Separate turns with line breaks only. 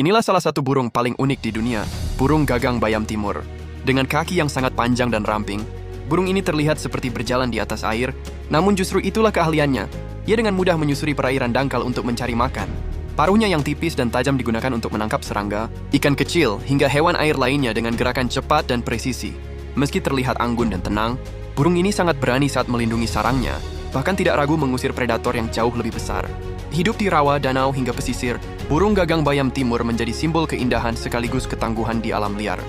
Inilah salah satu burung paling unik di dunia, burung gagang bayam timur. Dengan kaki yang sangat panjang dan ramping, burung ini terlihat seperti berjalan di atas air, namun justru itulah keahliannya. Ia dengan mudah menyusuri perairan dangkal untuk mencari makan. Paruhnya yang tipis dan tajam digunakan untuk menangkap serangga, ikan kecil, hingga hewan air lainnya dengan gerakan cepat dan presisi. Meski terlihat anggun dan tenang, burung ini sangat berani saat melindungi sarangnya, bahkan tidak ragu mengusir predator yang jauh lebih besar. Hidup di rawa, danau, hingga pesisir, burung gagang bayam timur menjadi simbol keindahan sekaligus ketangguhan di alam liar.